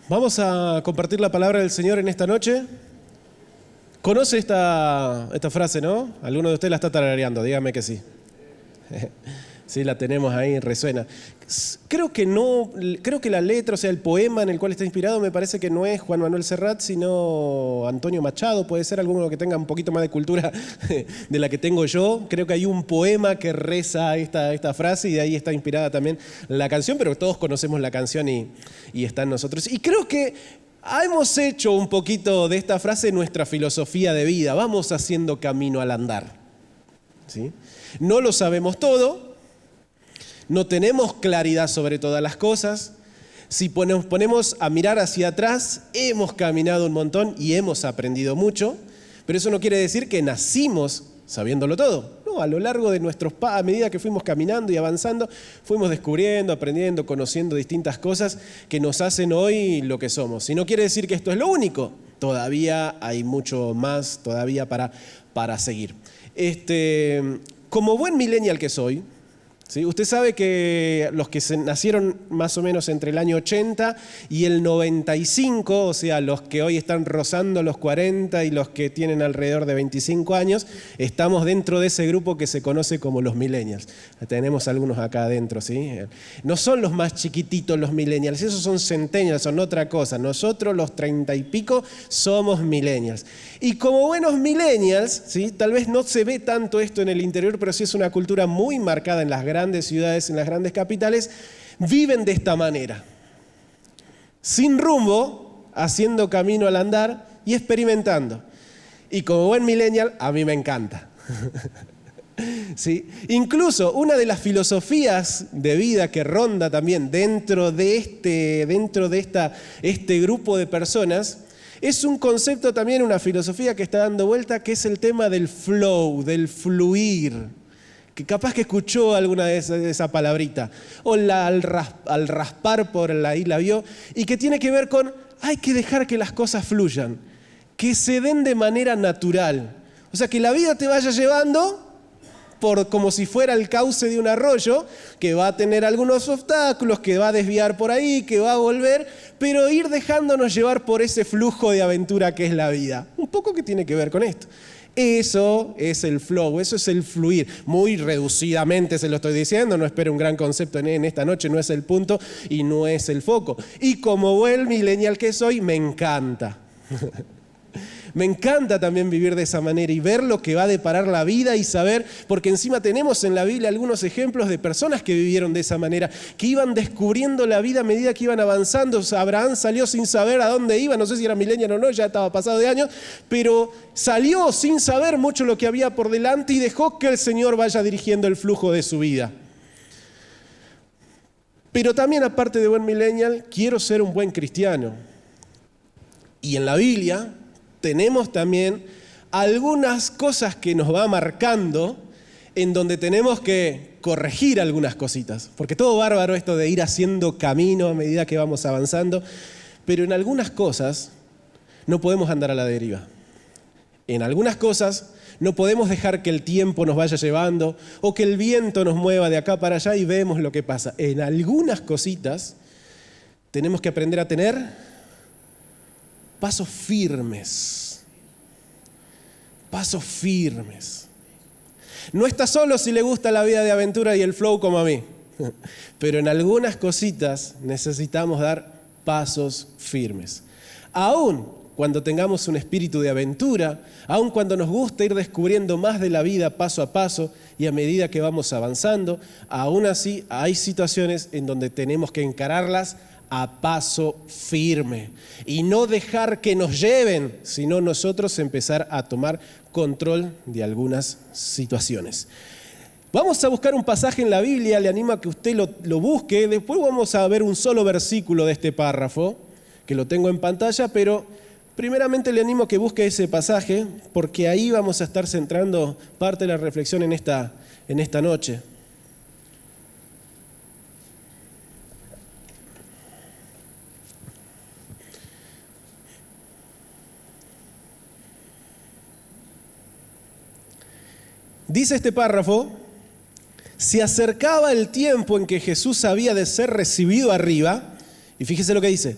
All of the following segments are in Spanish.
Vamos a compartir la palabra del Señor en esta noche. ¿Conoce esta frase, no? Alguno de ustedes la está tarareando, dígame que sí. Sí, la tenemos ahí, resuena. Creo que la letra, o sea, el poema en el cual está inspirado, me parece que no es Juan Manuel Serrat, sino Antonio Machado. Puede ser alguno que tenga un poquito más de cultura de la que tengo yo. Creo que hay un poema que reza esta frase y de ahí está inspirada también la canción, pero todos conocemos la canción y está en nosotros. Y creo que hemos hecho un poquito de esta frase nuestra filosofía de vida. Vamos haciendo camino al andar, ¿sí? No lo sabemos todo. No tenemos claridad sobre todas las cosas. Si nos ponemos a mirar hacia atrás, hemos caminado un montón y hemos aprendido mucho, pero eso no quiere decir que nacimos sabiéndolo todo. No, a lo largo de a medida que fuimos caminando y avanzando, fuimos descubriendo, aprendiendo, conociendo distintas cosas que nos hacen hoy lo que somos. Y no quiere decir que esto es lo único. Todavía hay mucho más todavía para seguir. Como buen millennial que soy, ¿sí? Usted sabe que los que nacieron más o menos entre el año 80 y el 95, o sea, los que hoy están rozando los 40 y los que tienen alrededor de 25 años, estamos dentro de ese grupo que se conoce como los millennials. Tenemos algunos acá adentro, ¿sí? No son los más chiquititos los millennials, esos son centennials, son otra cosa. Nosotros los 30 y pico somos millennials. Y como buenos millennials, ¿sí? Tal vez no se ve tanto esto en el interior, pero sí es una cultura muy marcada en las grandes ciudades, en las grandes capitales, viven de esta manera. Sin rumbo, haciendo camino al andar y experimentando. Y como buen millennial, a mí me encanta. ¿Sí? Incluso una de las filosofías de vida que ronda también dentro de este grupo de personas es un concepto también, una filosofía que está dando vuelta, que es el tema del flow, del fluir, que capaz que escuchó alguna vez esa palabrita, o al raspar por ahí la vio, y que tiene que ver con, hay que dejar que las cosas fluyan, que se den de manera natural. O sea, que la vida te vaya llevando como si fuera el cauce de un arroyo, que va a tener algunos obstáculos, que va a desviar por ahí, que va a volver, pero ir dejándonos llevar por ese flujo de aventura que es la vida. Un poco que tiene que ver con esto. Eso es el flow, eso es el fluir. Muy reducidamente se lo estoy diciendo, no espero un gran concepto en esta noche, no es el punto y no es el foco. Y como buen millennial que soy, me encanta. Me encanta también vivir de esa manera y ver lo que va a deparar la vida y saber, porque encima tenemos en la Biblia algunos ejemplos de personas que vivieron de esa manera, que iban descubriendo la vida a medida que iban avanzando. Abraham salió sin saber a dónde iba, no sé si era millennial o no, ya estaba pasado de años, pero salió sin saber mucho lo que había por delante y dejó que el Señor vaya dirigiendo el flujo de su vida. Pero también, aparte de buen millennial, quiero ser un buen cristiano. Y en la Biblia tenemos también algunas cosas que nos va marcando en donde tenemos que corregir algunas cositas. Porque todo bárbaro esto de ir haciendo camino a medida que vamos avanzando, pero en algunas cosas no podemos andar a la deriva. En algunas cosas no podemos dejar que el tiempo nos vaya llevando o que el viento nos mueva de acá para allá y vemos lo que pasa. En algunas cositas tenemos que aprender a tener pasos firmes. Pasos firmes. No está solo si le gusta la vida de aventura y el flow como a mí. Pero en algunas cositas necesitamos dar pasos firmes. Aún cuando tengamos un espíritu de aventura, aún cuando nos gusta ir descubriendo más de la vida paso a paso y a medida que vamos avanzando, aún así hay situaciones en donde tenemos que encararlas a paso firme y no dejar que nos lleven, sino nosotros empezar a tomar control de algunas situaciones. Vamos a buscar un pasaje en la Biblia, le animo a que usted lo busque, después vamos a ver un solo versículo de este párrafo, que lo tengo en pantalla, pero primeramente le animo a que busque ese pasaje, porque ahí vamos a estar centrando parte de la reflexión en esta noche. Dice este párrafo: se acercaba el tiempo en que Jesús había de ser recibido arriba, y fíjese lo que dice,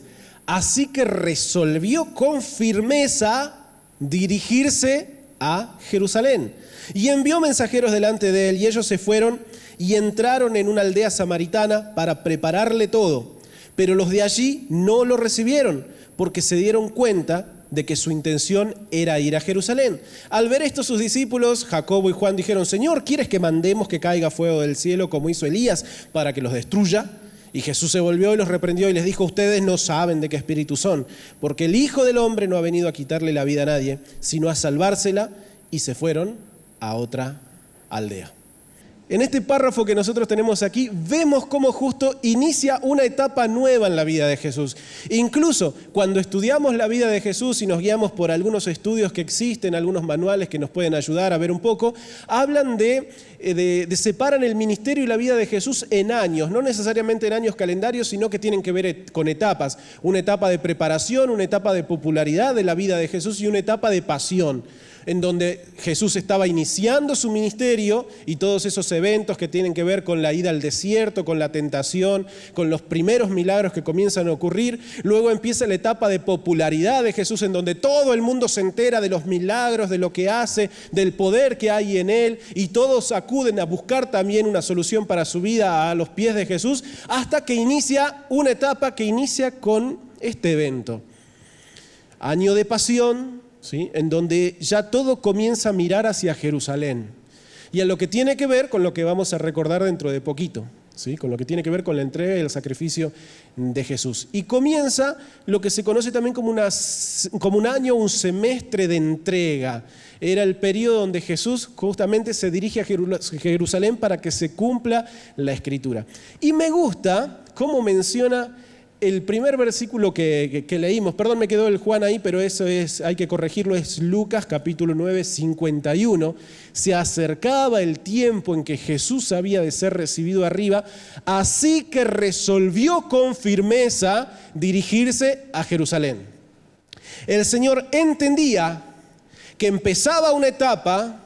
Así que resolvió con firmeza dirigirse a Jerusalén. Y envió mensajeros delante de él, y ellos se fueron y entraron en una aldea samaritana para prepararle todo. Pero los de allí no lo recibieron, porque se dieron cuenta de que su intención era ir a Jerusalén. Al ver esto, sus discípulos, Jacobo y Juan, dijeron: Señor, ¿quieres que mandemos que caiga fuego del cielo como hizo Elías para que los destruya? Y Jesús se volvió y los reprendió y les dijo: ustedes no saben de qué espíritu son, porque el Hijo del Hombre no ha venido a quitarle la vida a nadie, sino a salvársela. Y se fueron a otra aldea. En este párrafo que nosotros tenemos aquí, vemos cómo justo inicia una etapa nueva en la vida de Jesús. Incluso cuando estudiamos la vida de Jesús y nos guiamos por algunos estudios que existen, algunos manuales que nos pueden ayudar a ver un poco, hablan separan el ministerio y la vida de Jesús en años, no necesariamente en años calendarios, sino que tienen que ver con etapas. Una etapa de preparación, una etapa de popularidad de la vida de Jesús y una etapa de pasión, en donde Jesús estaba iniciando su ministerio y todos esos eventos que tienen que ver con la ida al desierto, con la tentación, con los primeros milagros que comienzan a ocurrir. Luego empieza la etapa de popularidad de Jesús, en donde todo el mundo se entera de los milagros, de lo que hace, del poder que hay en él, y todos acuden a buscar también una solución para su vida a los pies de Jesús, hasta que inicia una etapa que inicia con este evento. Año de pasión, ¿sí? En donde ya todo comienza a mirar hacia Jerusalén y a lo que tiene que ver con lo que vamos a recordar dentro de poquito, ¿sí? Con lo que tiene que ver con la entrega y el sacrificio de Jesús. Y comienza lo que se conoce también como un año, un semestre de entrega. Era el periodo donde Jesús justamente se dirige a Jerusalén para que se cumpla la Escritura. Y me gusta cómo menciona el primer versículo que leímos. Perdón, me quedó el Juan ahí, pero eso hay que corregirlo, es Lucas capítulo 9, 51. Se acercaba el tiempo en que Jesús había de ser recibido arriba, así que resolvió con firmeza dirigirse a Jerusalén. El Señor entendía que empezaba una etapa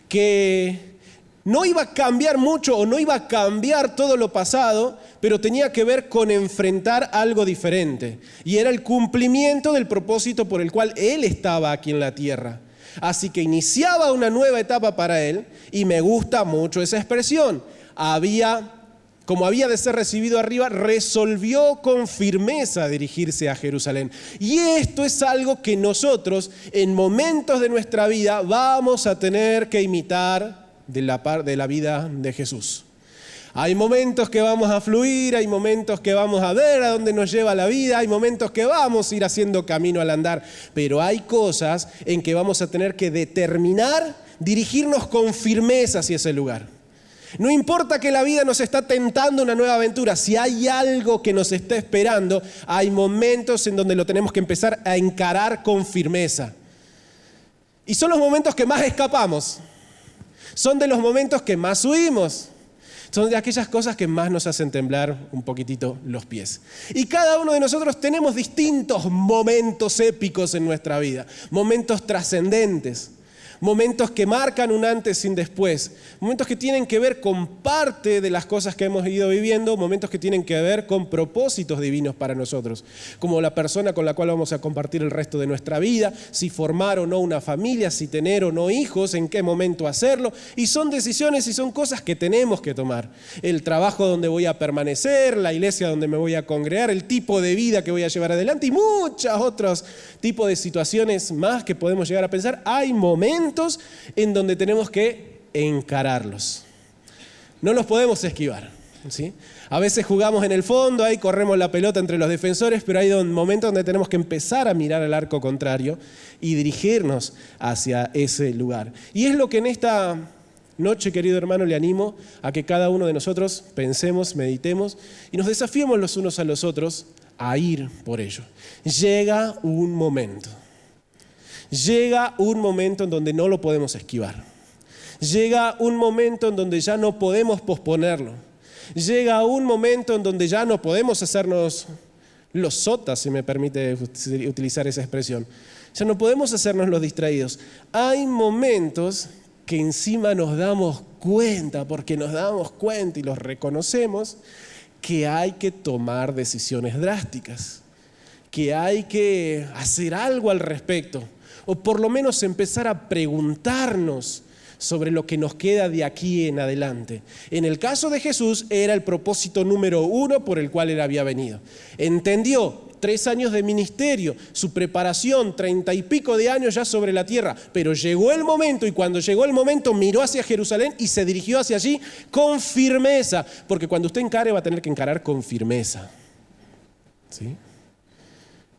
que no iba a cambiar mucho o no iba a cambiar todo lo pasado, pero tenía que ver con enfrentar algo diferente. Y era el cumplimiento del propósito por el cual Él estaba aquí en la tierra. Así que iniciaba una nueva etapa para Él, y me gusta mucho esa expresión. Como había de ser recibido arriba, resolvió con firmeza dirigirse a Jerusalén. Y esto es algo que nosotros, en momentos de nuestra vida, vamos a tener que imitar de la vida de Jesús. Hay momentos que vamos a fluir, hay momentos que vamos a ver a dónde nos lleva la vida, hay momentos que vamos a ir haciendo camino al andar, pero hay cosas en que vamos a tener que determinar, dirigirnos con firmeza hacia ese lugar. No importa que la vida nos está tentando una nueva aventura, si hay algo que nos está esperando, hay momentos en donde lo tenemos que empezar a encarar con firmeza. Y son los momentos que más escapamos. Son de los momentos que más huimos. Son de aquellas cosas que más nos hacen temblar un poquitito los pies. Y cada uno de nosotros tenemos distintos momentos épicos en nuestra vida. Momentos trascendentes. Momentos que marcan un antes y un después. Momentos que tienen que ver con parte de las cosas que hemos ido viviendo. Momentos que tienen que ver con propósitos divinos para nosotros. Como la persona con la cual vamos a compartir el resto de nuestra vida. Si formar o no una familia, si tener o no hijos, en qué momento hacerlo. Y son decisiones y son cosas que tenemos que tomar. El trabajo donde voy a permanecer, la iglesia donde me voy a congregar, el tipo de vida que voy a llevar adelante y muchos otros tipos de situaciones más que podemos llegar a pensar. Hay momentos en donde tenemos que encararlos. No los podemos esquivar, ¿sí? A veces jugamos en el fondo, ahí corremos la pelota entre los defensores, pero hay momentos donde tenemos que empezar a mirar al arco contrario y dirigirnos hacia ese lugar. Y es lo que en esta noche, querido hermano, le animo a que cada uno de nosotros pensemos, meditemos y nos desafiemos los unos a los otros a ir por ello. Llega un momento en donde no lo podemos esquivar. Llega un momento en donde ya no podemos posponerlo. Llega un momento en donde ya no podemos hacernos los sotas, si me permite utilizar esa expresión. Ya no podemos hacernos los distraídos. Hay momentos que encima nos damos cuenta, porque nos damos cuenta y los reconocemos, que hay que tomar decisiones drásticas. que hay que hacer algo al respecto, o por lo menos empezar a preguntarnos sobre lo que nos queda de aquí en adelante. En el caso de Jesús era el propósito número 1 por el cual él había venido. Entendió 3 años de ministerio, su preparación, 30 y pico de años ya sobre la tierra, pero llegó el momento, y cuando llegó el momento miró hacia Jerusalén y se dirigió hacia allí con firmeza, porque cuando usted encare va a tener que encarar con firmeza, ¿sí?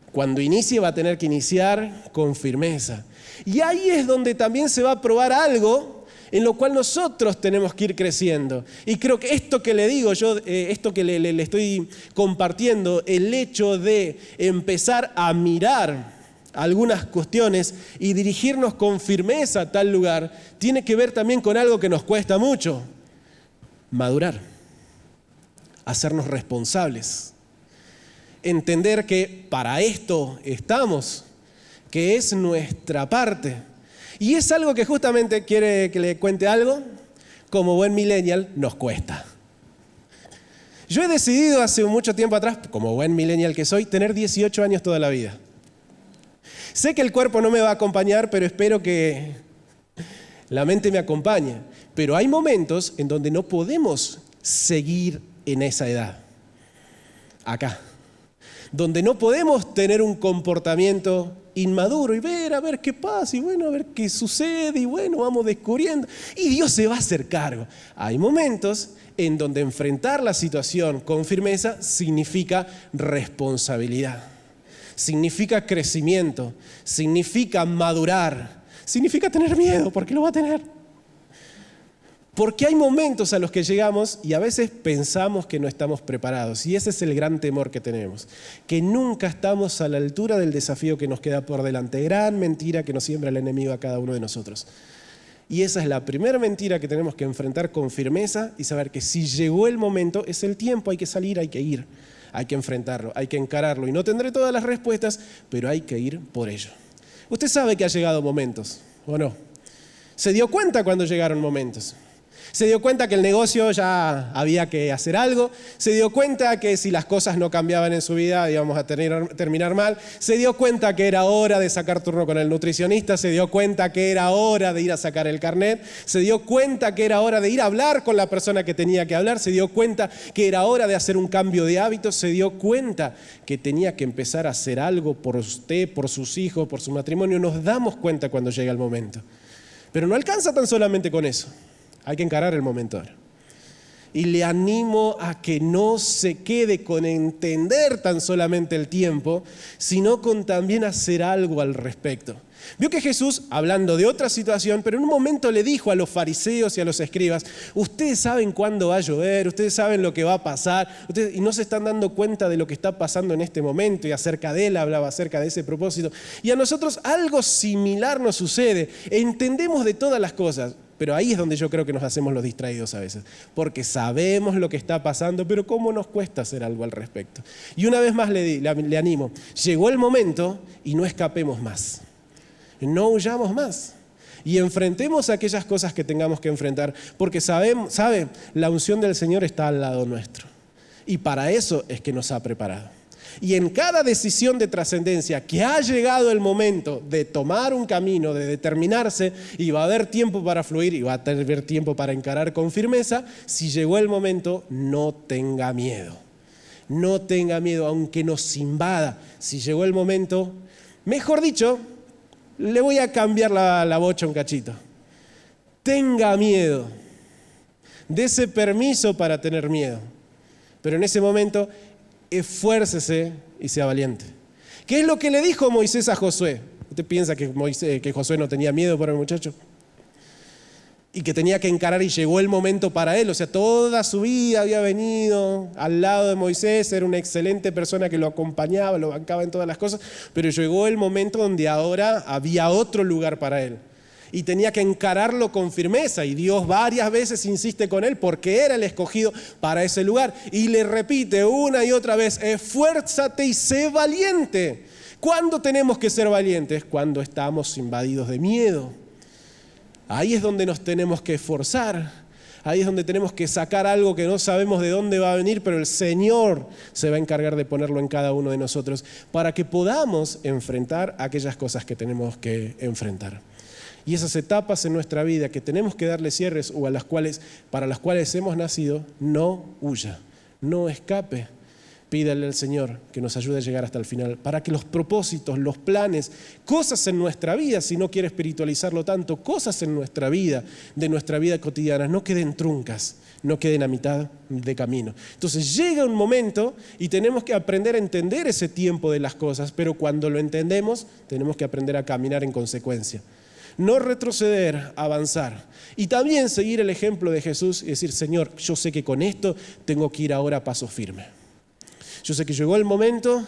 Cuando inicie va a tener que iniciar con firmeza. Y ahí es donde también se va a probar algo en lo cual nosotros tenemos que ir creciendo. Y creo que esto que le digo yo, esto que le estoy compartiendo, el hecho de empezar a mirar algunas cuestiones y dirigirnos con firmeza a tal lugar, tiene que ver también con algo que nos cuesta mucho: madurar, hacernos responsables, entender que para esto estamos, que es nuestra parte. Y es algo que justamente, quiere que le cuente algo, como buen millennial nos cuesta. Yo he decidido hace mucho tiempo atrás, como buen millennial que soy, tener 18 años toda la vida. Sé que el cuerpo no me va a acompañar, pero espero que la mente me acompañe. Pero hay momentos en donde no podemos seguir en esa edad. Acá. Donde no podemos tener un comportamiento inmaduro y ver a ver qué pasa y bueno, a ver qué sucede y bueno, vamos descubriendo y Dios se va a hacer cargo. Hay momentos en donde enfrentar la situación con firmeza significa responsabilidad, significa crecimiento, significa madurar, significa tener miedo, porque lo va a tener. Porque hay momentos a los que llegamos y a veces pensamos que no estamos preparados. Y ese es el gran temor que tenemos. Que nunca estamos a la altura del desafío que nos queda por delante. Gran mentira que nos siembra el enemigo a cada uno de nosotros. Y esa es la primera mentira que tenemos que enfrentar con firmeza y saber que si llegó el momento, es el tiempo, hay que salir, hay que ir. Hay que enfrentarlo, hay que encararlo. Y no tendré todas las respuestas, pero hay que ir por ello. Usted sabe que ha llegado momentos, ¿o no? Se dio cuenta cuando llegaron momentos. Se dio cuenta que el negocio ya había que hacer algo. Se dio cuenta que si las cosas no cambiaban en su vida íbamos a terminar mal. Se dio cuenta que era hora de sacar turno con el nutricionista. Se dio cuenta que era hora de ir a sacar el carnet. Se dio cuenta que era hora de ir a hablar con la persona que tenía que hablar. Se dio cuenta que era hora de hacer un cambio de hábitos. Se dio cuenta que tenía que empezar a hacer algo por usted, por sus hijos, por su matrimonio. Nos damos cuenta cuando llega el momento. Pero no alcanza tan solamente con eso. Hay que encarar el momento ahora. Y le animo a que no se quede con entender tan solamente el tiempo, sino con también hacer algo al respecto. Vio que Jesús, hablando de otra situación, pero en un momento le dijo a los fariseos y a los escribas: ustedes saben cuándo va a llover, ustedes saben lo que va a pasar, y no se están dando cuenta de lo que está pasando en este momento, y acerca de él hablaba acerca de ese propósito. Y a nosotros algo similar nos sucede, entendemos de todas las cosas, pero ahí es donde yo creo que nos hacemos los distraídos a veces, porque sabemos lo que está pasando, pero cómo nos cuesta hacer algo al respecto. Y una vez más le animo, llegó el momento y no escapemos más. No huyamos más y enfrentemos aquellas cosas que tengamos que enfrentar, porque sabe, la unción del Señor está al lado nuestro y para eso es que nos ha preparado. Y en cada decisión de trascendencia que ha llegado el momento de tomar un camino, de determinarse, y va a haber tiempo para fluir y va a haber tiempo para encarar con firmeza, si llegó el momento, no tenga miedo. No tenga miedo, aunque nos invada. Si llegó el momento, mejor dicho, le voy a cambiar la bocha un cachito. Tenga miedo. Dese permiso para tener miedo. Pero en ese momento, esfuércese y sea valiente. ¿Qué es lo que le dijo Moisés a Josué? ¿Usted piensa que Josué no tenía miedo por el muchacho? Y que tenía que encarar y llegó el momento para él. O sea, toda su vida había venido al lado de Moisés, era una excelente persona que lo acompañaba, lo bancaba en todas las cosas, pero llegó el momento donde ahora había otro lugar para él. Y tenía que encararlo con firmeza, y Dios varias veces insiste con él porque era el escogido para ese lugar. Y le repite una y otra vez: esfuérzate y sé valiente. ¿Cuándo tenemos que ser valientes? Cuando estamos invadidos de miedo. Ahí es donde nos tenemos que esforzar. Ahí es donde tenemos que sacar algo que no sabemos de dónde va a venir, pero el Señor se va a encargar de ponerlo en cada uno de nosotros para que podamos enfrentar aquellas cosas que tenemos que enfrentar. Y esas etapas en nuestra vida que tenemos que darle cierres o para las cuales hemos nacido, no huya, no escape. Pídale al Señor que nos ayude a llegar hasta el final para que los propósitos, los planes, cosas en nuestra vida, si no quiere espiritualizarlo tanto, cosas en nuestra vida, de nuestra vida cotidiana, no queden truncas, no queden a mitad de camino. Entonces llega un momento y tenemos que aprender a entender ese tiempo de las cosas, pero cuando lo entendemos tenemos que aprender a caminar en consecuencia. No retroceder, avanzar. Y también seguir el ejemplo de Jesús y decir, Señor, yo sé que con esto tengo que ir ahora a paso firme. Yo sé que llegó el momento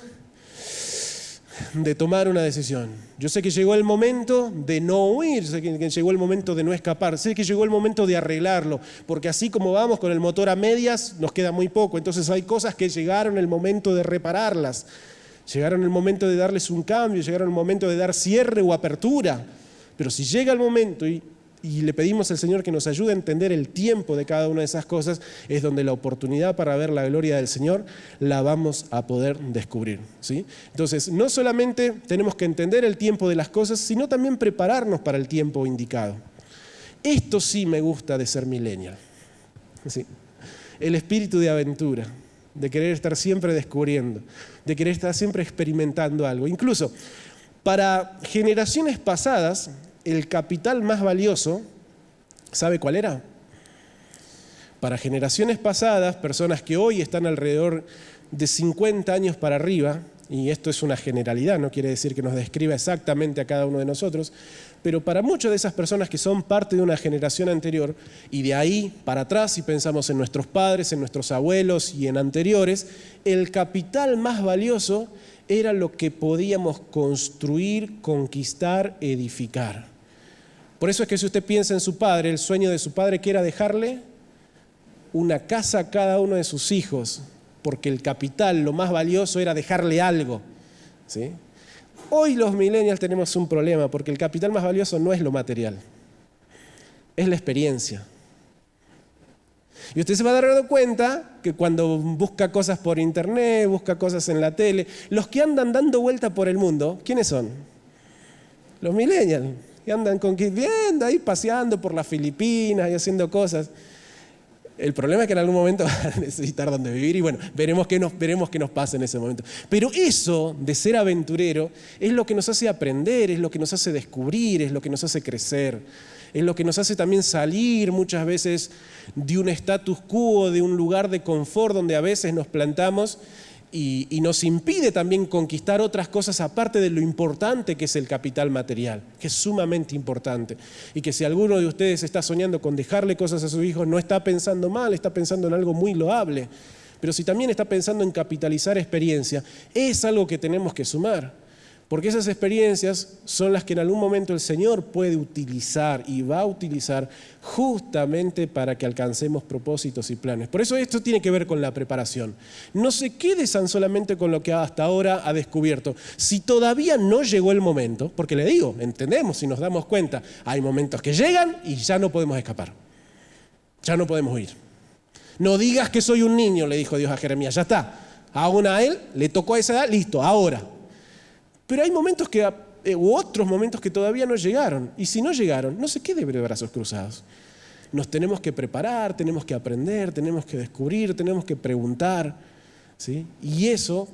de tomar una decisión. Yo sé que llegó el momento de no huir, sé que llegó el momento de no escapar, sé que llegó el momento de arreglarlo, porque así como vamos con el motor a medias, nos queda muy poco. Entonces hay cosas que llegaron el momento de repararlas, llegaron el momento de darles un cambio, llegaron el momento de dar cierre o apertura. Pero si llega el momento y le pedimos al Señor que nos ayude a entender el tiempo de cada una de esas cosas, es donde la oportunidad para ver la gloria del Señor la vamos a poder descubrir, ¿sí? Entonces, no solamente tenemos que entender el tiempo de las cosas, sino también prepararnos para el tiempo indicado. Esto sí me gusta de ser millennial, ¿sí? El espíritu de aventura, de querer estar siempre descubriendo, de querer estar siempre experimentando algo. Incluso, para generaciones pasadas, el capital más valioso, ¿sabe cuál era? Para generaciones pasadas, personas que hoy están alrededor de 50 años para arriba, y esto es una generalidad, no quiere decir que nos describa exactamente a cada uno de nosotros, pero para muchas de esas personas que son parte de una generación anterior, y de ahí para atrás, si pensamos en nuestros padres, en nuestros abuelos y en anteriores, el capital más valioso era lo que podíamos construir, conquistar, edificar. Por eso es que si usted piensa en su padre, el sueño de su padre que era dejarle una casa a cada uno de sus hijos, porque el capital, lo más valioso, era dejarle algo, ¿sí? Hoy los millennials tenemos un problema, porque el capital más valioso no es lo material, es la experiencia. Y usted se va a dar cuenta que cuando busca cosas por internet, busca cosas en la tele, los que andan dando vuelta por el mundo, ¿quiénes son? Los millennials, que andan viendo ahí, paseando por las Filipinas y haciendo cosas. El problema es que en algún momento van a necesitar donde vivir y bueno, veremos qué nos pasa en ese momento. Pero eso de ser aventurero es lo que nos hace aprender, es lo que nos hace descubrir, es lo que nos hace crecer. Es lo que nos hace también salir muchas veces de un status quo, de un lugar de confort donde a veces nos plantamos y nos impide también conquistar otras cosas aparte de lo importante que es el capital material, que es sumamente importante. Y que si alguno de ustedes está soñando con dejarle cosas a sus hijos, no está pensando mal, está pensando en algo muy loable. Pero si también está pensando en capitalizar experiencia, es algo que tenemos que sumar. Porque esas experiencias son las que en algún momento el Señor puede utilizar y va a utilizar justamente para que alcancemos propósitos y planes. Por eso esto tiene que ver con la preparación. No se quede tan solamente con lo que hasta ahora ha descubierto. Si todavía no llegó el momento, porque le digo, entendemos y nos damos cuenta, hay momentos que llegan y ya no podemos escapar. Ya no podemos huir. No digas que soy un niño, le dijo Dios a Jeremías, ya está. Aún a él le tocó a esa edad, listo, ahora. Pero hay momentos u otros momentos que todavía no llegaron. Y si no llegaron, no se quede de brazos cruzados. Nos tenemos que preparar, tenemos que aprender, tenemos que descubrir, tenemos que preguntar, ¿sí? Y eso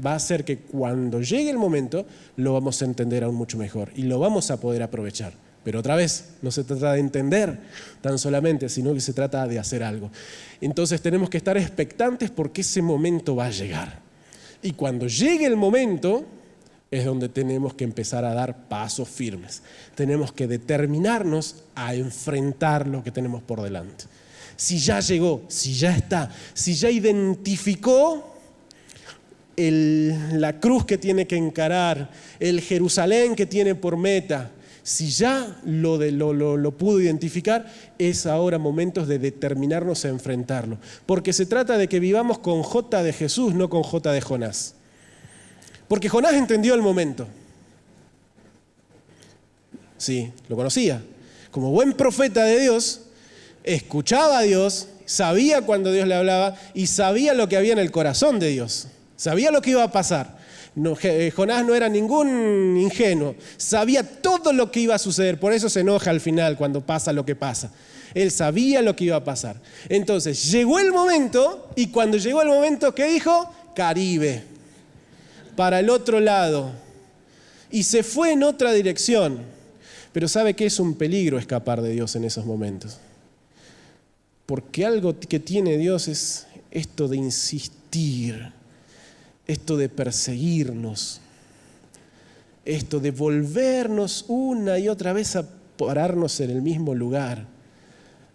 va a hacer que cuando llegue el momento lo vamos a entender aún mucho mejor y lo vamos a poder aprovechar. Pero otra vez, no se trata de entender tan solamente, sino que se trata de hacer algo. Entonces tenemos que estar expectantes porque ese momento va a llegar. Y cuando llegue el momento es donde tenemos que empezar a dar pasos firmes. Tenemos que determinarnos a enfrentar lo que tenemos por delante. Si ya llegó, si ya está, si ya identificó la cruz que tiene que encarar, el Jerusalén que tiene por meta, si ya lo pudo identificar, es ahora momentos de determinarnos a enfrentarlo. Porque se trata de que vivamos con J de Jesús, no con J de Jonás. Porque Jonás entendió el momento. Sí, lo conocía. Como buen profeta de Dios, escuchaba a Dios, sabía cuando Dios le hablaba y sabía lo que había en el corazón de Dios. Sabía lo que iba a pasar. Jonás no era ningún ingenuo, sabía todo lo que iba a suceder, por eso se enoja al final cuando pasa lo que pasa. Él sabía lo que iba a pasar. Entonces llegó el momento, y cuando llegó el momento, ¿qué dijo? Caribe, para el otro lado. Y se fue en otra dirección. Pero ¿sabe qué? Es un peligro escapar de Dios en esos momentos. Porque algo que tiene Dios es esto de insistir, esto de perseguirnos, esto de volvernos una y otra vez a pararnos en el mismo lugar,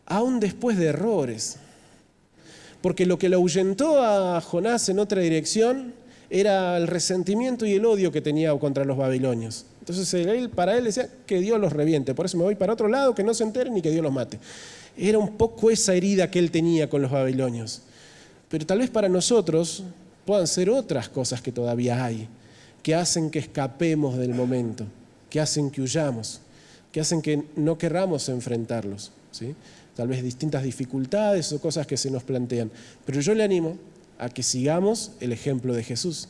aún después de errores. Porque lo que lo ahuyentó a Jonás en otra dirección era el resentimiento y el odio que tenía contra los babilonios. Entonces para él decía que Dios los reviente, por eso me voy para otro lado, que no se enteren ni que Dios los mate. Era un poco esa herida que él tenía con los babilonios. Pero tal vez para nosotros puedan ser otras cosas que todavía hay, que hacen que escapemos del momento, que hacen que huyamos, que hacen que no querramos enfrentarlos, ¿sí? Tal vez distintas dificultades o cosas que se nos plantean. Pero yo le animo a que sigamos el ejemplo de Jesús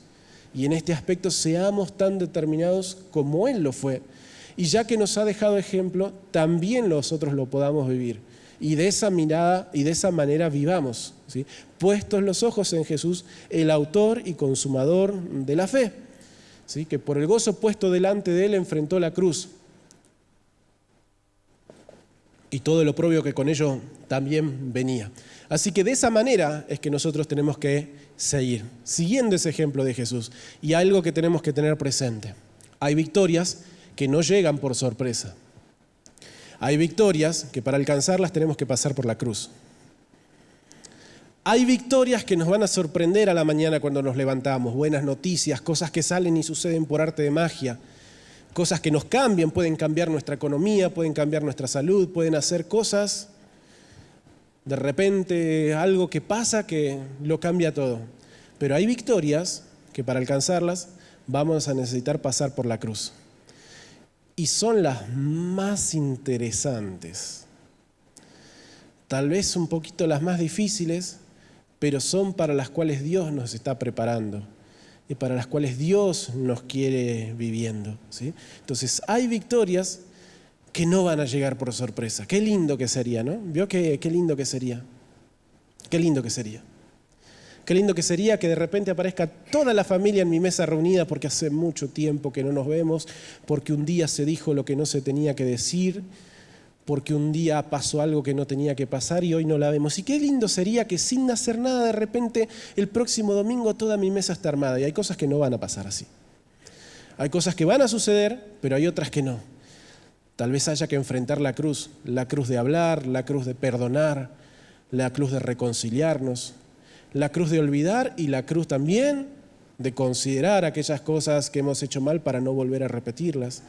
y en este aspecto seamos tan determinados como Él lo fue. Y ya que nos ha dejado ejemplo, también nosotros lo podamos vivir. Y de esa mirada y de esa manera vivamos, ¿sí? Puestos los ojos en Jesús, el autor y consumador de la fe, ¿sí? Que por el gozo puesto delante de Él enfrentó la cruz. Y todo lo oprobio que con ello también venía. Así que de esa manera es que nosotros tenemos que seguir, siguiendo ese ejemplo de Jesús. Y algo que tenemos que tener presente. Hay victorias que no llegan por sorpresa. Hay victorias que para alcanzarlas tenemos que pasar por la cruz. Hay victorias que nos van a sorprender a la mañana cuando nos levantamos. Buenas noticias, cosas que salen y suceden por arte de magia. Cosas que nos cambian, pueden cambiar nuestra economía, pueden cambiar nuestra salud, pueden hacer cosas. De repente algo que pasa que lo cambia todo. Pero hay victorias que para alcanzarlas vamos a necesitar pasar por la cruz. Y son las más interesantes. Tal vez un poquito las más difíciles, pero son para las cuales Dios nos está preparando y para las cuales Dios nos quiere viviendo, ¿sí? Entonces hay victorias que no van a llegar por sorpresa. Qué lindo que sería, ¿no? ¿Vio qué lindo que sería? Qué lindo que sería. Qué lindo que sería que de repente aparezca toda la familia en mi mesa reunida porque hace mucho tiempo que no nos vemos, porque un día se dijo lo que no se tenía que decir, porque un día pasó algo que no tenía que pasar y hoy no la vemos. Y qué lindo sería que sin hacer nada de repente el próximo domingo toda mi mesa está armada. Y hay cosas que no van a pasar así. Hay cosas que van a suceder, pero hay otras que no. Tal vez haya que enfrentar la cruz de hablar, la cruz de perdonar, la cruz de reconciliarnos, la cruz de olvidar y la cruz también de considerar aquellas cosas que hemos hecho mal para no volver a repetirlas.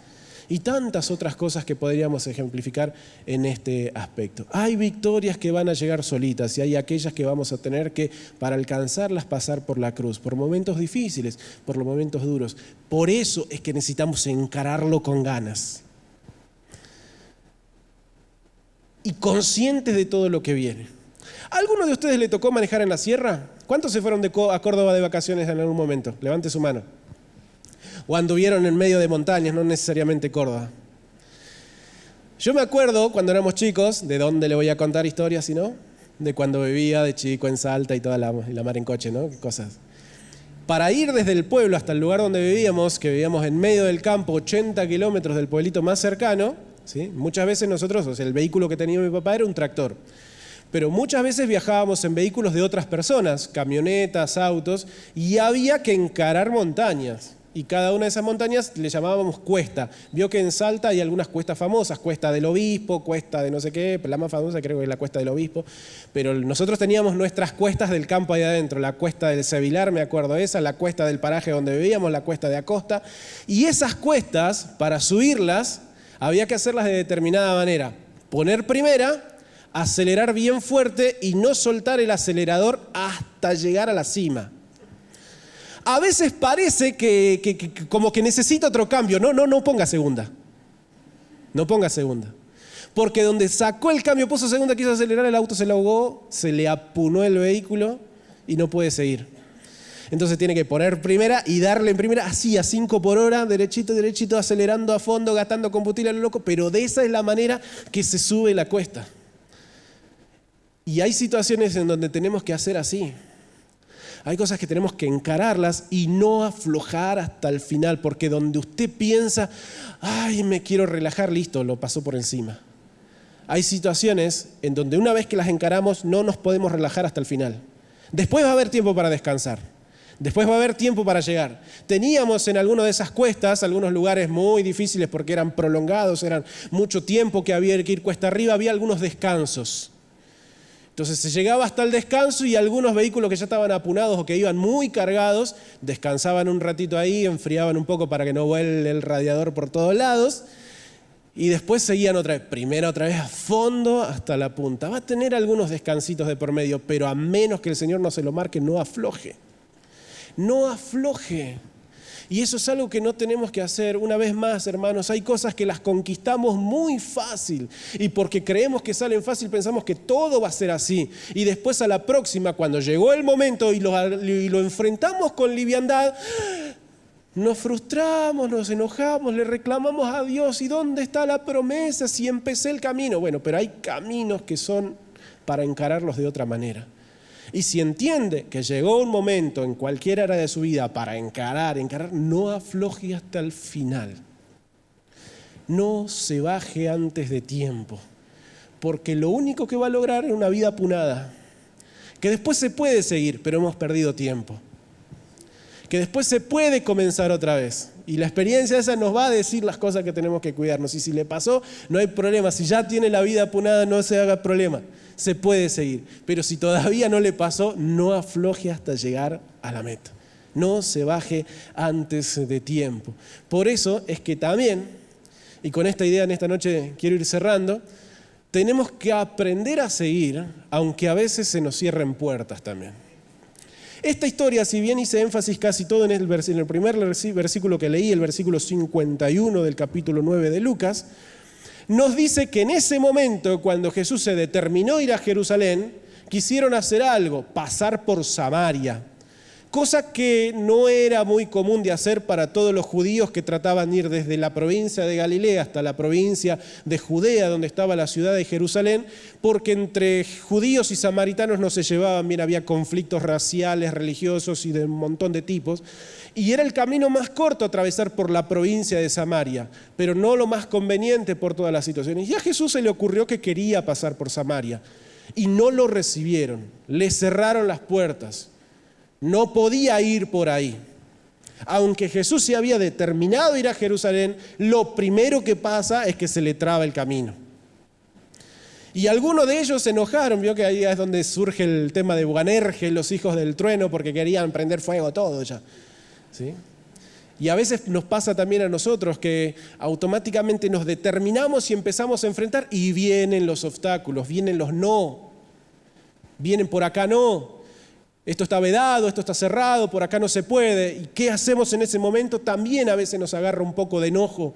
Y tantas otras cosas que podríamos ejemplificar en este aspecto. Hay victorias que van a llegar solitas y hay aquellas que vamos a tener que, para alcanzarlas, pasar por la cruz, por momentos difíciles, por los momentos duros. Por eso es que necesitamos encararlo con ganas. Y conscientes de todo lo que viene. ¿A alguno de ustedes le tocó manejar en la sierra? ¿Cuántos se fueron a Córdoba de vacaciones en algún momento? Levante su mano. O anduvieron en medio de montañas, no necesariamente Córdoba. Yo me acuerdo cuando éramos chicos, ¿de dónde le voy a contar historias si no? De cuando vivía de chico en Salta y toda la mar en coche, ¿no? Cosas. Para ir desde el pueblo hasta el lugar donde vivíamos, que vivíamos en medio del campo, 80 kilómetros del pueblito más cercano, ¿sí? Muchas veces nosotros, o sea, el vehículo que tenía mi papá era un tractor. Pero muchas veces viajábamos en vehículos de otras personas, camionetas, autos, y había que encarar montañas. Y cada una de esas montañas le llamábamos cuesta. Vio que en Salta hay algunas cuestas famosas, Cuesta del Obispo, Cuesta de no sé qué, la más famosa creo que es la Cuesta del Obispo. Pero nosotros teníamos nuestras cuestas del campo ahí adentro, la Cuesta del Sevilar, me acuerdo esa, la Cuesta del paraje donde vivíamos, la Cuesta de Acosta. Y esas cuestas, para subirlas, había que hacerlas de determinada manera. Poner primera, acelerar bien fuerte y no soltar el acelerador hasta llegar a la cima. A veces parece que como que necesita otro cambio. No ponga segunda. No ponga segunda. Porque donde sacó el cambio, puso segunda, quiso acelerar, el auto se le ahogó, se le apunó el vehículo y no puede seguir. Entonces tiene que poner primera y darle en primera, así a 5 por hora, derechito, derechito, acelerando a fondo, gastando combustible a lo loco, pero de esa es la manera que se sube la cuesta. Y hay situaciones en donde tenemos que hacer así. Hay cosas que tenemos que encararlas y no aflojar hasta el final, porque donde usted piensa, ay, me quiero relajar, listo, lo pasó por encima. Hay situaciones en donde una vez que las encaramos no nos podemos relajar hasta el final. Después va a haber tiempo para descansar. Después va a haber tiempo para llegar. Teníamos en alguna de esas cuestas, algunos lugares muy difíciles porque eran prolongados, eran mucho tiempo que había que ir cuesta arriba, había algunos descansos. Entonces se llegaba hasta el descanso y algunos vehículos que ya estaban apunados o que iban muy cargados, descansaban un ratito ahí, enfriaban un poco para que no vuele el radiador por todos lados y después seguían otra vez, primero otra vez a fondo hasta la punta. Va a tener algunos descansitos de por medio, pero a menos que el Señor no se lo marque, no afloje. No afloje. Y eso es algo que no tenemos que hacer. Una vez más, hermanos, hay cosas que las conquistamos muy fácil y porque creemos que salen fácil pensamos que todo va a ser así. Y después a la próxima, cuando llegó el momento y lo enfrentamos con liviandad, nos frustramos, nos enojamos, le reclamamos a Dios. ¿Y dónde está la promesa si empecé el camino? Bueno, pero hay caminos que son para encararlos de otra manera. Y si entiende que llegó un momento en cualquier área de su vida para encarar, no afloje hasta el final. No se baje antes de tiempo, porque lo único que va a lograr es una vida apunada, que después se puede seguir, pero hemos perdido tiempo. Que después se puede comenzar otra vez. Y la experiencia esa nos va a decir las cosas que tenemos que cuidarnos. Y si le pasó, no hay problema. Si ya tiene la vida apunada, no se haga problema. Se puede seguir. Pero si todavía no le pasó, no afloje hasta llegar a la meta. No se baje antes de tiempo. Por eso es que también, y con esta idea en esta noche quiero ir cerrando, tenemos que aprender a seguir, aunque a veces se nos cierren puertas también. Esta historia, si bien hice énfasis casi todo en el primer versículo que leí, el versículo 51 del capítulo 9 de Lucas, nos dice que en ese momento, cuando Jesús se determinó ir a Jerusalén, quisieron hacer algo, pasar por Samaria. Cosa que no era muy común de hacer para todos los judíos que trataban de ir desde la provincia de Galilea hasta la provincia de Judea, donde estaba la ciudad de Jerusalén, porque entre judíos y samaritanos no se llevaban bien, había conflictos raciales, religiosos y de un montón de tipos, y era el camino más corto atravesar por la provincia de Samaria, pero no lo más conveniente por todas las situaciones. Y a Jesús se le ocurrió que quería pasar por Samaria, y no lo recibieron, le cerraron las puertas. No podía ir por ahí. Aunque Jesús se había determinado ir a Jerusalén, lo primero que pasa es que se le traba el camino. Y algunos de ellos se enojaron, vio que ahí es donde surge el tema de Boanerges, los hijos del trueno, porque querían prender fuego todo ya. ¿Sí? Y a veces nos pasa también a nosotros que automáticamente nos determinamos y empezamos a enfrentar y vienen los obstáculos, vienen los no, vienen por acá no. Esto está vedado, esto está cerrado, por acá no se puede. ¿Y qué hacemos en ese momento? También a veces nos agarra un poco de enojo,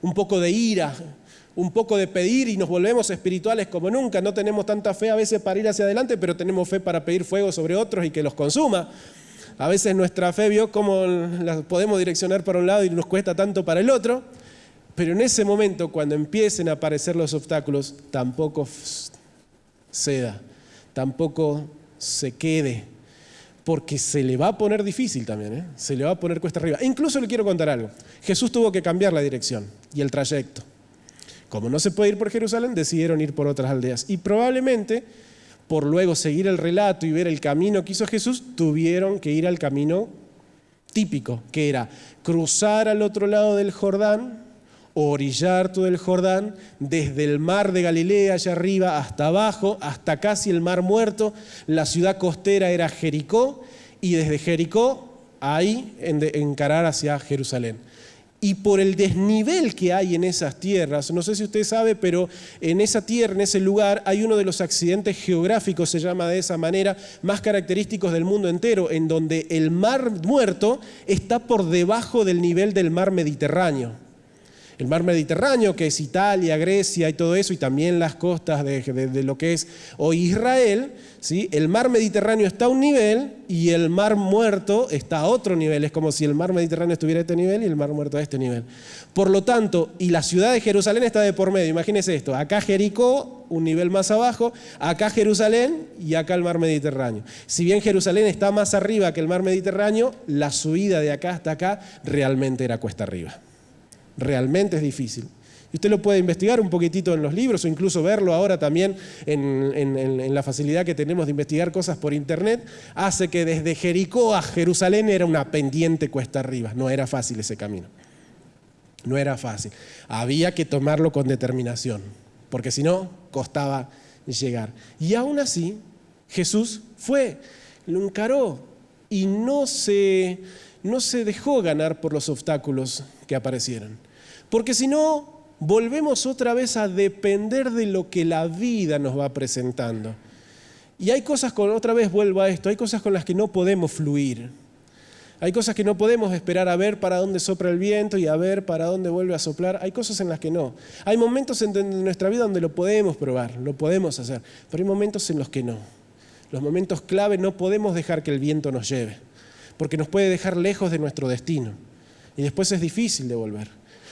un poco de ira, un poco de pedir y nos volvemos espirituales como nunca. No tenemos tanta fe a veces para ir hacia adelante, pero tenemos fe para pedir fuego sobre otros y que los consuma. A veces nuestra fe, vio cómo la podemos direccionar para un lado y nos cuesta tanto para el otro. Pero en ese momento, cuando empiecen a aparecer los obstáculos, tampoco ceda, tampoco se quede. Porque se le va a poner difícil también, se le va a poner cuesta arriba. E incluso le quiero contar algo. Jesús tuvo que cambiar la dirección y el trayecto. Como no se puede ir por Jerusalén, decidieron ir por otras aldeas. Y probablemente, por luego seguir el relato y ver el camino que hizo Jesús, tuvieron que ir al camino típico, que era cruzar al otro lado del Jordán, orillar todo el Jordán, desde el mar de Galilea allá arriba hasta abajo, hasta casi el mar Muerto. La ciudad costera era Jericó y desde Jericó ahí encarar hacia Jerusalén. Y por el desnivel que hay en esas tierras, no sé si usted sabe, pero en esa tierra, en ese lugar, hay uno de los accidentes geográficos, se llama de esa manera, más característicos del mundo entero, en donde el mar Muerto está por debajo del nivel del mar Mediterráneo. El mar Mediterráneo, que es Italia, Grecia y todo eso, y también las costas de lo que es hoy Israel, ¿sí? El mar Mediterráneo está a un nivel y el mar Muerto está a otro nivel. Es como si el mar Mediterráneo estuviera a este nivel y el mar Muerto a este nivel. Por lo tanto, y la ciudad de Jerusalén está de por medio. Imagínense esto, acá Jericó, un nivel más abajo, acá Jerusalén y acá el mar Mediterráneo. Si bien Jerusalén está más arriba que el mar Mediterráneo, la subida de acá hasta acá realmente era cuesta arriba. Realmente es difícil. Y usted lo puede investigar un poquitito en los libros o incluso verlo ahora también en la facilidad que tenemos de investigar cosas por internet. Hace que desde Jericó a Jerusalén era una pendiente cuesta arriba. No era fácil ese camino. No era fácil. Había que tomarlo con determinación, porque si no, costaba llegar. Y aún así, Jesús fue, lo encaró y no se dejó ganar por los obstáculos que aparecieron. Porque si no, volvemos otra vez a depender de lo que la vida nos va presentando. Y hay cosas, otra vez vuelvo a esto, hay cosas con las que no podemos fluir. Hay cosas que no podemos esperar a ver para dónde sopla el viento y a ver para dónde vuelve a soplar. Hay cosas en las que no. Hay momentos en nuestra vida donde lo podemos probar, lo podemos hacer, pero hay momentos en los que no. Los momentos clave no podemos dejar que el viento nos lleve, porque nos puede dejar lejos de nuestro destino. Y después es difícil de volver.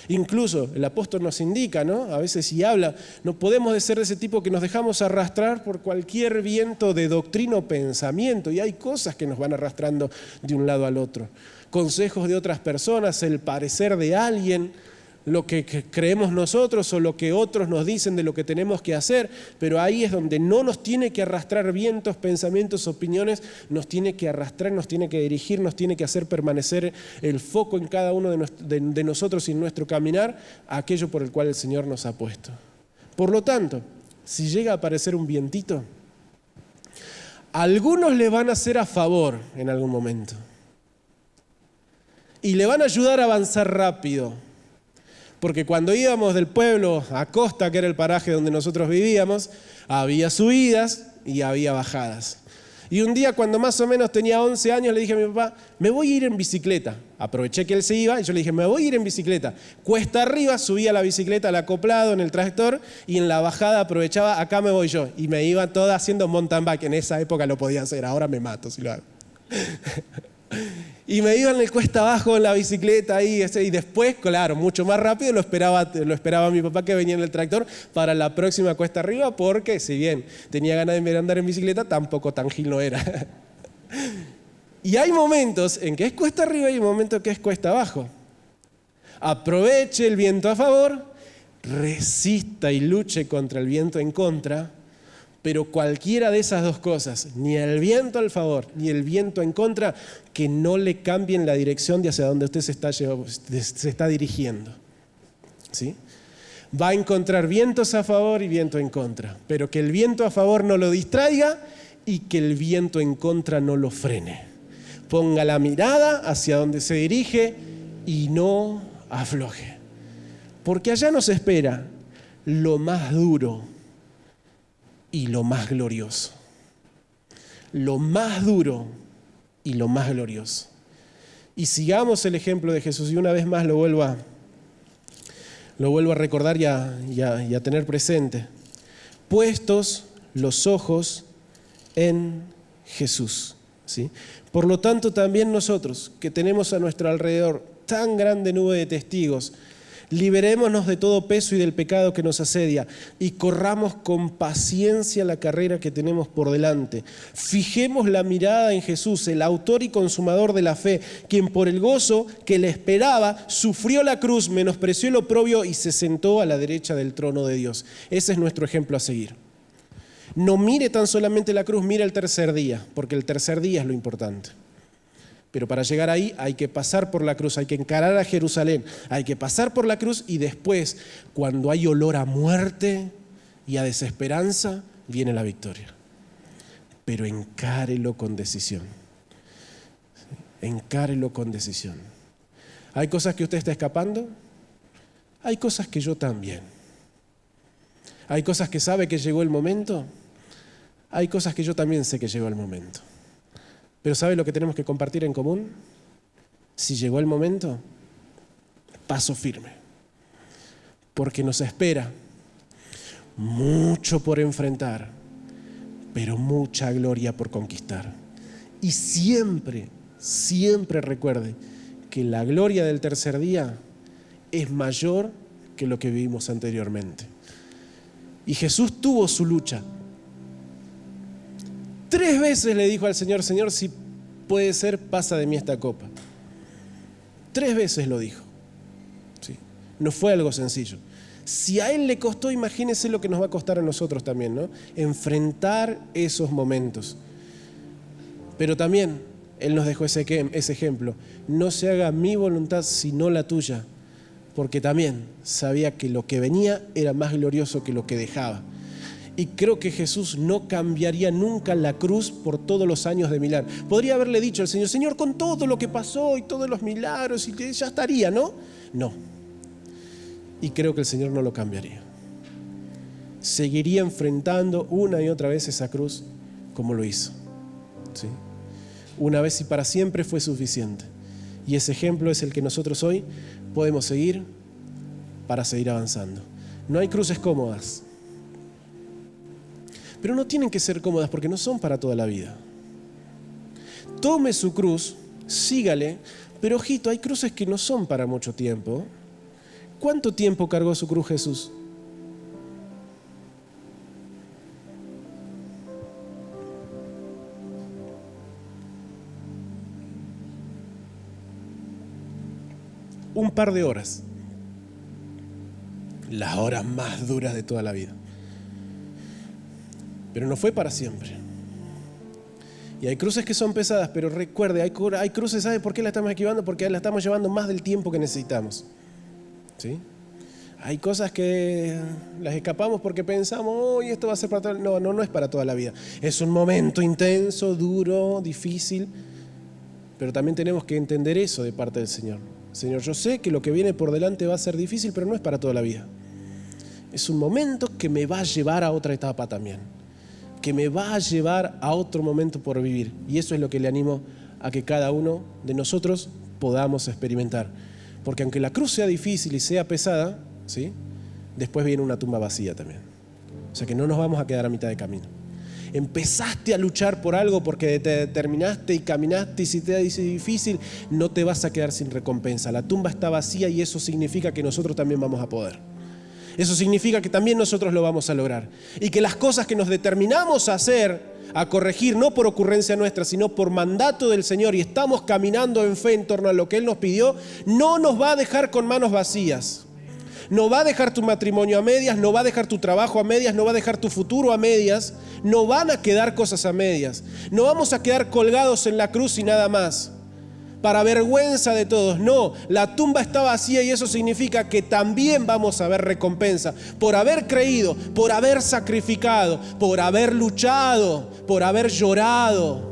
Incluso el apóstol nos indica, ¿no? A veces y habla, no podemos ser de ese tipo que nos dejamos arrastrar por cualquier viento de doctrina o pensamiento, y hay cosas que nos van arrastrando de un lado al otro. Consejos de otras personas, el parecer de alguien, lo que creemos nosotros o lo que otros nos dicen de lo que tenemos que hacer, pero ahí es donde no nos tiene que arrastrar vientos, pensamientos, opiniones, nos tiene que arrastrar, nos tiene que dirigir, nos tiene que hacer permanecer el foco en cada uno de nosotros y en nuestro caminar a aquello por el cual el Señor nos ha puesto. Por lo tanto, si llega a aparecer un vientito, algunos le van a hacer a favor en algún momento y le van a ayudar a avanzar rápido. Porque cuando íbamos del pueblo a Costa, que era el paraje donde nosotros vivíamos, había subidas y había bajadas. Y un día, cuando más o menos tenía 11 años, le dije a mi papá, me voy a ir en bicicleta. Aproveché que él se iba y yo le dije, me voy a ir en bicicleta. Cuesta arriba, subía la bicicleta al acoplado en el tractor y en la bajada aprovechaba, acá me voy yo. Y me iba toda haciendo mountain bike. En esa época lo podía hacer, ahora me mato si lo hago. Y me iba en el cuesta abajo en la bicicleta ahí, y después, claro, mucho más rápido lo esperaba mi papá que venía en el tractor para la próxima cuesta arriba, porque si bien tenía ganas de andar en bicicleta, tampoco tan gil no era. Y hay momentos en que es cuesta arriba y hay momentos en que es cuesta abajo. Aproveche el viento a favor, resista y luche contra el viento en contra. Pero cualquiera de esas dos cosas, ni el viento al favor, ni el viento en contra, que no le cambien la dirección de hacia donde usted se está dirigiendo. ¿Sí? Va a encontrar vientos a favor y viento en contra, pero que el viento a favor no lo distraiga y que el viento en contra no lo frene. Ponga la mirada hacia donde se dirige y no afloje. Porque allá nos espera lo más duro y lo más glorioso. Lo más duro y lo más glorioso. Y sigamos el ejemplo de Jesús, y una vez más lo vuelvo a recordar y a tener presente. Puestos los ojos en Jesús, ¿sí? Por lo tanto, también nosotros, que tenemos a nuestro alrededor tan grande nube de testigos, liberémonos de todo peso y del pecado que nos asedia y corramos con paciencia la carrera que tenemos por delante. Fijemos la mirada en Jesús, el autor y consumador de la fe, quien por el gozo que le esperaba sufrió la cruz, menospreció el oprobio y se sentó a la derecha del trono de Dios. Ese es nuestro ejemplo a seguir. No mire tan solamente la cruz, mire el tercer día, porque el tercer día es lo importante. Pero para llegar ahí hay que pasar por la cruz, hay que encarar a Jerusalén, hay que pasar por la cruz y después, cuando hay olor a muerte y a desesperanza, viene la victoria. Pero encárelo con decisión. Encárelo con decisión. ¿Hay cosas que usted está escapando? Hay cosas que yo también. ¿Hay cosas que sabe que llegó el momento? Hay cosas que yo también sé que llegó el momento. Pero ¿sabe lo que tenemos que compartir en común? Si llegó el momento, paso firme. porque nos espera mucho por enfrentar, pero mucha gloria por conquistar. Y siempre, siempre recuerde que la gloria del tercer día es mayor que lo que vivimos anteriormente. Y Jesús tuvo su lucha. 3 veces le dijo al Señor: Señor, si puede ser, pasa de mí esta copa. 3 veces lo dijo. ¿Sí? No fue algo sencillo. Si a Él le costó, imagínese lo que nos va a costar a nosotros también, ¿no? Enfrentar esos momentos. Pero también Él nos dejó ese ejemplo. No se haga mi voluntad sino la tuya, porque también sabía que lo que venía era más glorioso que lo que dejaba. Y creo que Jesús no cambiaría nunca la cruz por todos los años de milagro. Podría haberle dicho al Señor: Señor, con todo lo que pasó y todos los milagros, y ya estaría, ¿no? No. Y creo que el Señor no lo cambiaría. Seguiría enfrentando una y otra vez esa cruz como lo hizo. ¿Sí? Una vez y para siempre fue suficiente. Y ese ejemplo es el que nosotros hoy podemos seguir para seguir avanzando. No hay cruces cómodas. Pero no tienen que ser cómodas porque no son para toda la vida. Tome su cruz, sígale, pero ojito, hay cruces que no son para mucho tiempo. ¿Cuánto tiempo cargó su cruz Jesús? Un par de horas. Las horas más duras de toda la vida. Pero no fue para siempre. Y hay cruces que son pesadas, pero recuerde, hay cruces, ¿sabe por qué la estamos esquivando? Porque la estamos llevando más del tiempo que necesitamos. ¿Sí? Hay cosas que las escapamos porque pensamos: esto va a ser para toda la vida. No es para toda la vida. Es un momento intenso, duro, difícil, pero también tenemos que entender eso de parte del Señor. Señor, yo sé que lo que viene por delante va a ser difícil, pero no es para toda la vida. Es un momento que me va a llevar a otra etapa también, que me va a llevar a otro momento por vivir. Y eso es lo que le animo a que cada uno de nosotros podamos experimentar. Porque aunque la cruz sea difícil y sea pesada, ¿sí?, después viene una tumba vacía también. O sea que no nos vamos a quedar a mitad de camino. Empezaste a luchar por algo porque te determinaste y caminaste, y si te dice difícil, no te vas a quedar sin recompensa. La tumba está vacía y eso significa que nosotros también vamos a poder. Eso significa que también nosotros lo vamos a lograr. Y que las cosas que nos determinamos a hacer, a corregir, no por ocurrencia nuestra, sino por mandato del Señor, y estamos caminando en fe en torno a lo que Él nos pidió, no nos va a dejar con manos vacías. No va a dejar tu matrimonio a medias, no va a dejar tu trabajo a medias, no va a dejar tu futuro a medias. No van a quedar cosas a medias. No vamos a quedar colgados en la cruz y nada más, para vergüenza de todos. No, la tumba está vacía y eso significa que también vamos a ver recompensa por haber creído, por haber sacrificado, por haber luchado, por haber llorado.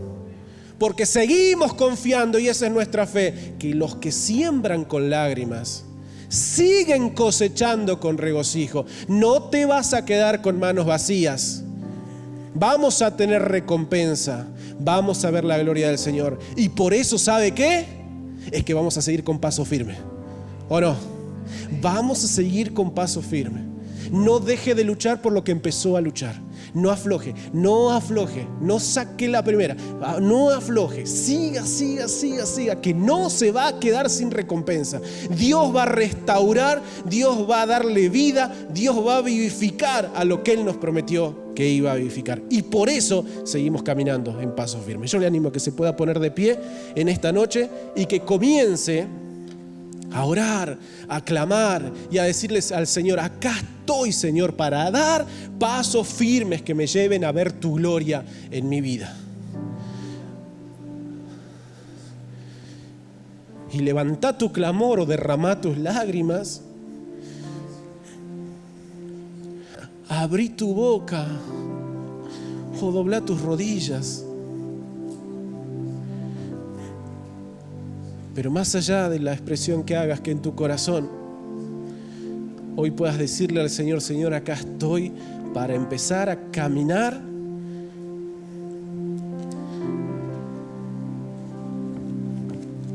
Porque seguimos confiando, y esa es nuestra fe, que los que siembran con lágrimas siguen cosechando con regocijo. No te vas a quedar con manos vacías. Vamos a tener recompensa. Vamos a ver la gloria del Señor. Y por eso, ¿sabe qué? Es que vamos a seguir con paso firme. ¿O no? Vamos a seguir con paso firme. No deje de luchar por lo que empezó a luchar. No afloje, no saque la primera, no afloje, siga, que no se va a quedar sin recompensa. Dios va a restaurar, Dios va a darle vida, Dios va a vivificar a lo que Él nos prometió que iba a vivificar. Y por eso seguimos caminando en paso firme. Yo le animo a que se pueda poner de pie en esta noche y que comience a orar, a clamar y a decirles al Señor: acá estoy, Señor, para dar pasos firmes que me lleven a ver tu gloria en mi vida. Y levantá tu clamor o derramá tus lágrimas. Abrí tu boca o doblá tus rodillas. Pero más allá de la expresión que hagas, que en tu corazón hoy puedas decirle al Señor: Señor, acá estoy para empezar a caminar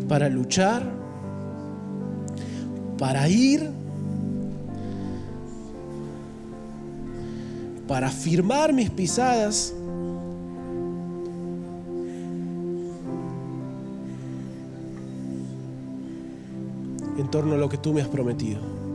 para luchar, para ir para firmar mis pisadas en torno a lo que tú me has prometido.